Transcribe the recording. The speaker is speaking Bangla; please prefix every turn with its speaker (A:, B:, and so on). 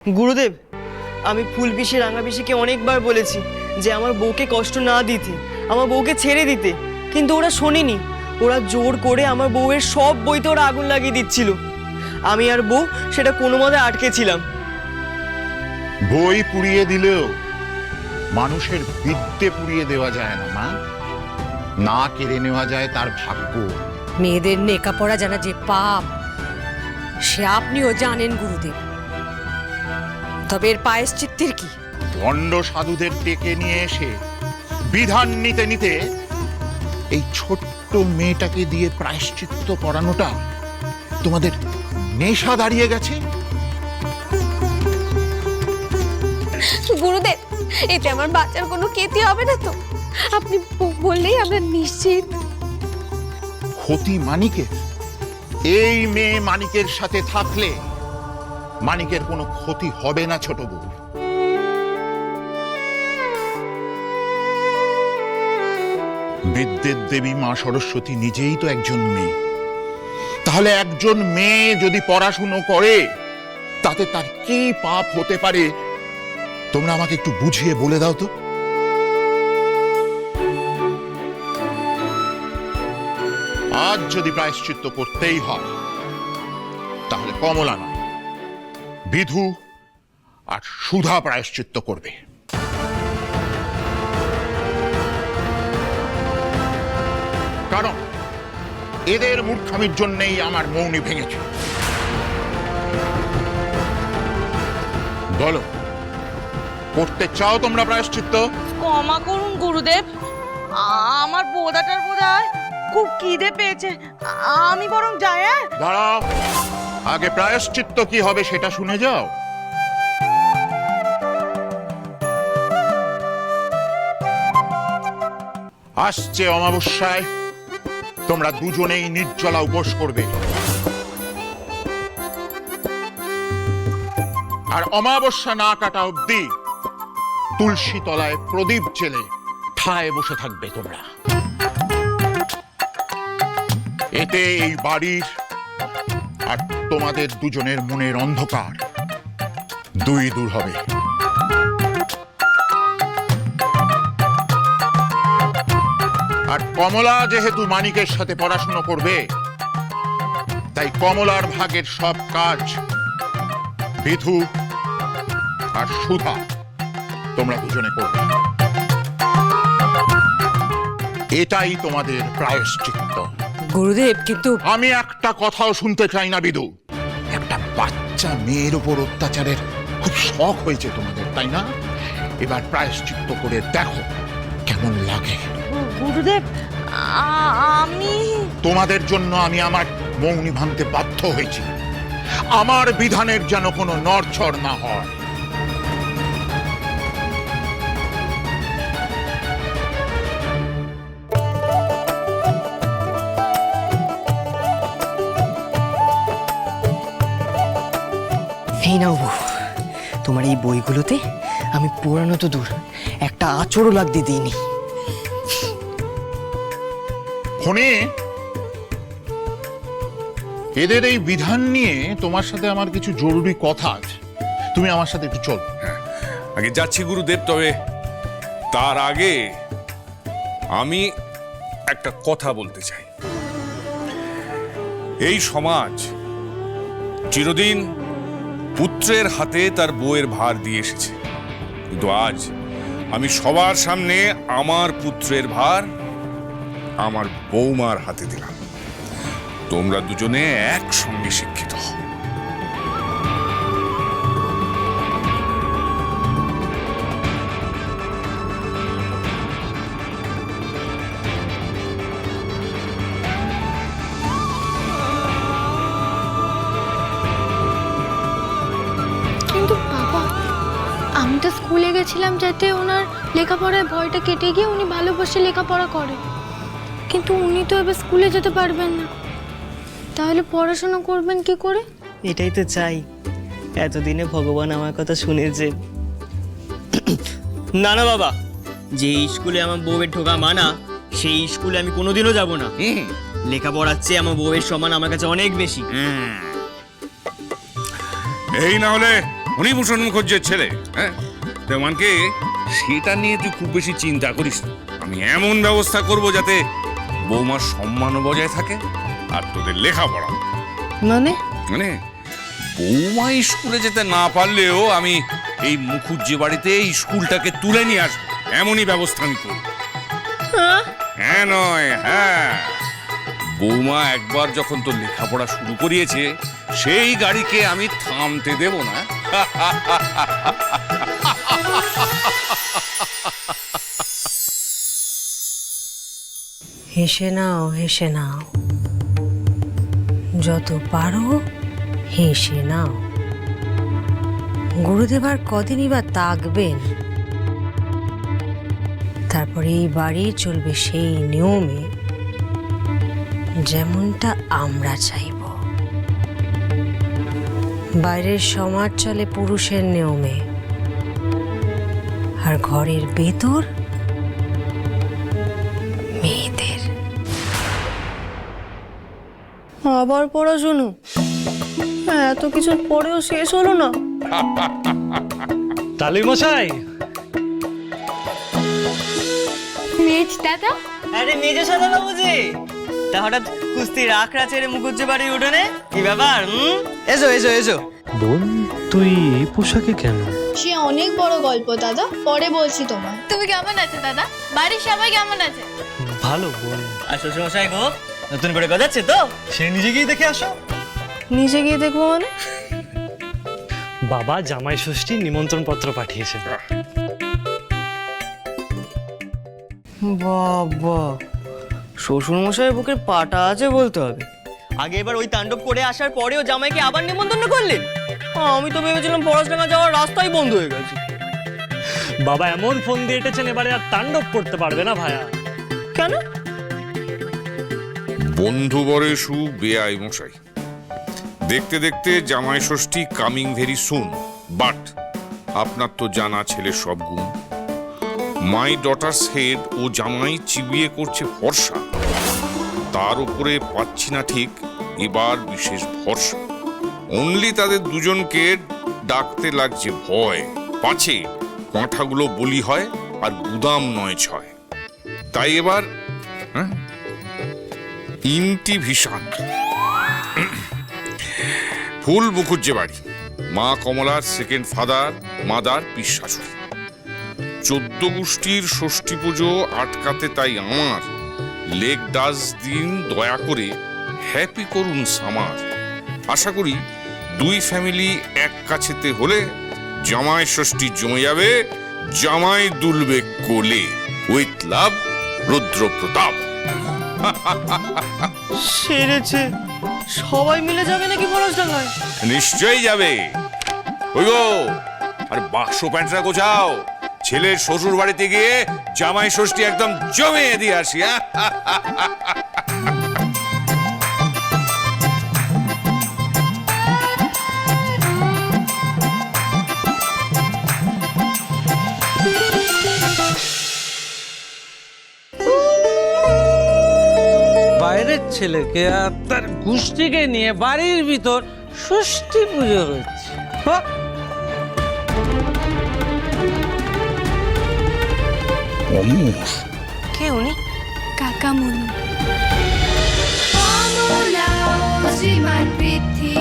A: গুরুদেব, আমি ফুল পিসি রাঙা পিসিকে অনেকবার বলেছি যে আমার বউকে কষ্ট না দিতে, আমার বউকে ছেড়ে দিতে, কিন্তু ওরা শোনেনি। ওরা জোর করে আমার বউয়ের সব বইতে ওরা আগুন লাগিয়ে দিচ্ছিল। আমি আর বউ সেটা কোনো মতে আটকে ছিলাম।
B: বই পুড়িয়ে দিলেও মানুষের বিদ্যে পুড়িয়ে দেওয়া যায় না মা, না কেড়ে নেওয়া যায় তার ভাগ্য।
C: মেয়েদের লেখাপড়া জানা যে পাপ, সে আপনিও জানেন গুরুদেব। তবে এর প্রায়শ্চিত্তের কি?
B: ভণ্ড সাধুদের ডেকে নিয়ে এসে বিধান নিতে নিতে এই ছোট্ট মেয়েটাকে দিয়ে প্রায়শ্চিত্ত করানোটা তোমাদের নেশা দাঁড়িয়ে গেছে।
D: গুরুদেব, এতে আমার বাচ্চার কোনো ক্ষতি হবে না তো? আপনি বললেই আমরা নিশ্চিত।
B: ক্ষতি মানিকের? এই মেয়ে মানিকের সাথে থাকলে মানিকের কোনো ক্ষতি হবে না ছোট বউ। বিদ্যের দেবী মা সরস্বতী নিজেই তো একজন মেয়ে। তাহলে একজন মেয়ে যদি পড়াশুনো করে তাতে তার কি পাপ হতে পারে তোমরা আমাকে একটু বুঝিয়ে বলে দাও তো। আজ যদি প্রায়শ্চিত্ত করতেই হয় তাহলে কমলা নয়, বিধু আর সুধা প্রায়শ্চিত্ত করবে। কারণ এদের মূর্খামির জন্যই আমার মৌনি ভেঙেছে। বলো, করতে চাও তোমরা প্রায়শ্চিত্ত?
E: ক্ষমা করুন গুরুদেব, আমার বোধাটার বোধহয় খুব খিদে পেয়েছে, আমি বরং যাই।
B: দাঁড়াও, আগে প্রায়শ্চিত্ত কি হবে সেটা শুনে যাও। আসছে অমাবস্যায় তোমরা দুজনেই নির্জলা উপোস করবে, আর অমাবস্যা না কাটা অবধি তুলসী তলায় প্রদীপ জেলে ঠায় বসে থাকবে তোমরা। এতে এই বাড়ির আর তোমাদের দুজনের মনের অন্ধকার দুই দূর হবে। আর কমলা যেহেতু মানিকের সাথে পড়াশোনা করবে, তাই কমলার ভাগের সব কাজ বিধু আর সুধা তোমরা দুজনে করবে। এটাই তোমাদের প্রায়শ্চিত্ত।
C: গুরুদেব, কিন্তু
B: আমি একটা কথাও শুনতে চাই না বিধু। একটা বাচ্চা মেয়ের উপর অত্যাচারের খুব শখ হয়েছে তোমাদের, তাই না? এবার প্রায়শ্চিত্ত করে দেখো কেমন লাগে।
E: গুরুদেব, আমি
B: তোমাদের জন্য আমি আমার মৌনি ভাঙতে বাধ্য হয়েছি। আমার বিধানের যেন কোনো নড়চড় না হয়।
A: এই নাও বউ, তোমার এই বইগুলোতে আমি পড়ানো তো দূর, একটা আঁচড়ও লাগতে দিইনি।
B: ফোনে এদের এই বিধান নিয়ে তোমার সাথে আমার কিছু জরুরি কথা আছে, তুমি আমার সাথে একটু চল।
F: আগে যাচ্ছি গুরুদেব, তবে তার আগে আমি একটা কথা বলতে চাই। এই সমাজ চিরদিন পুত্রের হাতে তার বউয়ের ভার দিয়ে এসেছে, কিন্তু আজ আমি সবার সামনে আমার পুত্রের ভার আমার বৌমার হাতে দিলাম। তোমরা দুজনে একসঙ্গে শিক্ষিত হও।
D: কিন্তু বাবা, আমি তো স্কুলে গেছিলাম যাতে ওনার লেখাপড়ায় ভয়টা কেটে গিয়ে উনি ভালোবাসে লেখাপড়া করে, কিন্তু উনি তো এবার স্কুলে যেতে পারবেন না, তাহলে পড়াশোনা করবেন কি করে?
A: এটাই তো চাই, এতদিনে ভগবান আমার কথা শুনেছে। না না বাবা, যে স্কুলে আমার বউয়ের ঢোকা মানা, সেই স্কুলে আমি কোনোদিনও যাব না। লেখাপড়ার চেয়ে আমার বউয়ের সম্মান আমার কাছে অনেক বেশি।
F: এই না হলে ফণীভূষণ মুখার্জির ছেলে। হ্যাঁ, তেমনকে সেটা নিয়ে তুই খুব বেশি চিন্তা করিস না। আমি এমন ব্যবস্থা করব যাতে বৌমার সম্মানও বজায় থাকে আর তোদের লেখাপড়া।
A: মানে
F: মানে বৌমা স্কুলে যেতে না পারলেও আমি এই মুখুজ্জি বাড়িতে এই স্কুলটাকে তুলে নিয়ে আসবো, এমনই ব্যবস্থা আমি করব। হ্যাঁ নয় হ্যাঁ, বৌমা একবার যখন তোর লেখাপড়া শুরু করিয়েছে সেই গাড়িকে আমি থামতে দেব না।
C: হেসে নাও, হেসে নাও, যত পারো হেসে নাও। গুরুদেব আর কদিনই বা থাকবেন, তারপরে এই বাড়ি চলবে সেই নিয়মে যেমনটা আমরা চাইব। বাইরের সমাজ চলে পুরুষের নিয়মে, আর ঘরের ভেতর মেয়েদের।
A: আবার পড়াশুনো? এত কিছুর পরেও শেষ হলো না?
G: তালি মশাই,
D: মেজ দাদা,
A: আরে মেজো সাদা বাবু যে, তা হঠাৎ কুস্তি রাখরা ছেড়ে মুখুজ্জি বাড়ির উঠোনে কি ব্যাপার? এসো এসো এসো।
G: বোন তুই এই পোশাকে কেন?
H: সে অনেক বড় গল্প দাদা, পরে বলছি তোমায়।
D: তুমি কেমন আছো দাদা? বাড়ির সবাই কেমন আছে?
G: ভালো বোন।
A: আর শ্বশুরমশাই গো নতুন করে গজাচ্ছে তো?
G: সে নিজে গিয়ে দেখে আসো।
A: নিজে গিয়ে দেখবো মানে?
G: বাবা জামাই ষষ্ঠীর নিমন্ত্রণ পত্র পাঠিয়েছে।
A: বাবা, শ্বশুরমশাইয়ের বুকের পাটা আছে বলতে হবে। আগে এবার ওই তাণ্ডব করে আসার পরেও জামাইকে আবার নিমন্ত্রণ করলেন? আমি তো ভেবেছিলাম পড়াশোনা যাওয়ার রাস্তাই বন্ধ হয়ে গেছে।
G: বাবা এমন ফোন দিয়ে এটেছেন এবারে আর তাণ্ডব করতে পারবে না ভায়া।
A: কেন?
F: বন্ধু বরেশু বেআই মশাই, দেখতে দেখতে জামাই ষষ্ঠী কামিং ভেরি সুন, বাট আপনার তো জানা ছেলে সব গুণ। মাই ডটার্স হেড ও জামাই চিবিয়ে করছে ভরসা, তার উপরে পাচ্ছি না ঠিক এবার বিশেষ ভরসা। অনলি তাদের দুজনকে ডাকতে লাগছে ভয়, পাছে পাঁঠাগুলো বলি হয় আর গুদাম নয় ছয়। তাই এবার ইনটিভিশন। ফুল মুখুজ্জে বাড়ি, মা কমলার সেকেন্ড ফাদার, মাদার পিসাশুড়ি। 14 গোষ্ঠীর ষষ্ঠী পুজো আটকাতে তাই আমার লেগ ডাস দিন দয়া করে হ্যাপি করুন সামার। আশা করি দুই ফ্যামিলি এক কাছেতে হলে জামাই ষষ্ঠী জমে যাবে, জামাই দুলবে কোলে। উইথ লাভ, রুদ্র প্রতাপ।
A: সেরেছে, সবাই মিলে যাবে নাকি পড়াশোনায়?
F: নিশ্চয়ই যাবে। ওই গো, আর বাক্স প্যান্টরা গোছাও, ছেলের শ্বশুর বাড়িতে গিয়ে জামাই ষষ্ঠী একদম জমিয়ে দিয়ে আসি।
I: বাইরের ছেলেকে আর তার গোষ্ঠীকে নিয়ে বাড়ির ভিতর ষষ্ঠী পুজো হচ্ছে।
C: কে উনি?
D: কাকা মনু।
H: শ্রীমান পৃথ্বী